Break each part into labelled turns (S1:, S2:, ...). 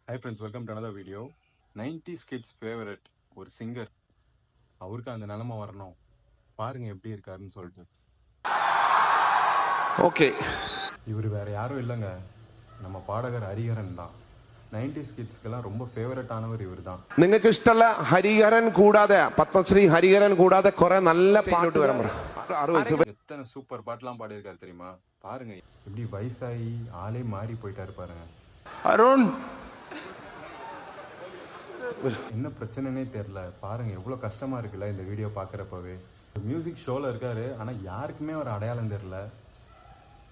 S1: Hi friends, welcome to another video. 90s kids favorite ஒரு singer, அவருக்கு அந்த நிலைமை வரணும், பாருங்க எப்படி இருக்காருன்னு சொல்லிட்டு.
S2: ஓகே,
S1: இவர் வேற யாரும் இல்லைங்க, நம்ம பாடகர் ஹரிஹரன் தான். 90s கிட்ஸ்க்கெல்லாம் ரொம்ப ஃபேவரட் ஆனவர் இவர் தான்.
S2: നിങ്ങൾക്ക് ഇഷ്ടമുള്ള ഹരിഹരൻ കൂടാതെ പത്മശ്രീ ഹരിഹരൻ കൂടാതെ കുറെ നല്ല പാട്ട് വരാൻ
S1: எத்தனை சூப்பர் பாட்டுலாம் பாடியிருக்காரு தெரியுமா? பாருங்க எப்படி வயசாகி ஆளே மாறி போயிட்டாரு பாருங்க.
S2: அருண்
S1: என்ன பிரச்சனைனே தெரியல பாருங்க, எவ்வளவு கஷ்டமா இருக்குல்ல இந்த வீடியோ பாக்குறப்பவே. மியூசிக் ஷோல இருக்காரு, ஆனா யாருக்குமே ஒரு அடையாளம் தெரியல.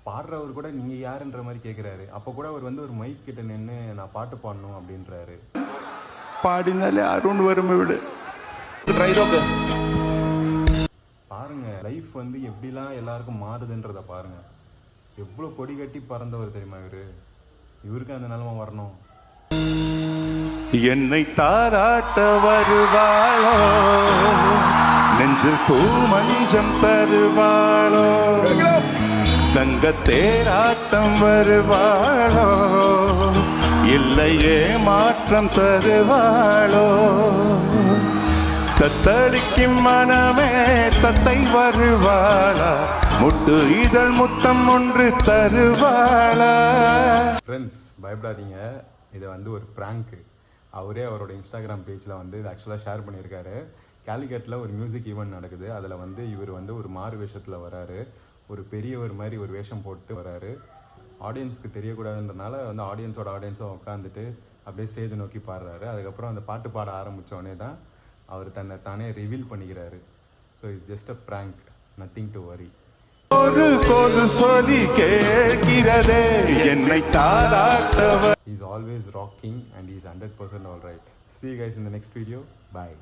S1: பாடுறவர் கூட நீங்க யாருன்ற மாதிரி கேக்குறாரு. அப்ப கூட அவர் வந்து ஒரு மைக் கிட்ட நின்று நான் பாட்டு பாடணும் அப்படின்றாரு.
S2: பாடினாலே அருண் வரும் விடு.
S1: பாருங்க லைஃப் வந்து எப்படிலாம் எல்லாருக்கும் மாறுதுன்றத பாருங்க. எவ்வளவு கொடி கட்டி பறந்தவர் தெரியுமா இவருக்கு அந்த நிலைமை வரணும்.
S3: என்னை தாராட்ட வருவாளோ, நெஞ்சில் பூ மஞ்சம் தருவாளோ, தங்க தேராட்டம் வருவாளோ, இல்லையே மாற்றம் தருவாளோ, தத்தளிக்கும் மனமே தத்தை வருவாளா, முட்டு இதழ் முத்தம் ஒன்று தருவாளா.
S1: ஃப்ரெண்ட்ஸ் பயப்படாதீங்க, இது வந்து ஒரு பிராங்க். அவரே அவரோட இன்ஸ்டாகிராம் பேஜில் வந்து இது ஆக்சுவலாக ஷேர் பண்ணியிருக்காரு. கேலிக்கட்டில் ஒரு மியூசிக் ஈவெண்ட் நடக்குது, அதில் வந்து இவர் வந்து ஒரு மாறு வேஷத்தில் வராரு. ஒரு பெரியவர் மாதிரி ஒரு வேஷம் போட்டு வராரு. ஆடியன்ஸ்க்கு தெரியக்கூடாதுன்றனால வந்து ஆடியன்ஸாக உட்காந்துட்டு அப்படியே ஸ்டேஜை நோக்கி பாடுறாரு. அதுக்கப்புறம் அந்த பாட்டு பாட ஆரம்பித்தோடனே தான் அவர் தன்னை தானே ரிவீல் பண்ணிக்கிறாரு. So it's just a prank, nothing to worry. He's always rocking and he's 100% all right. See you guys in the next video. Bye.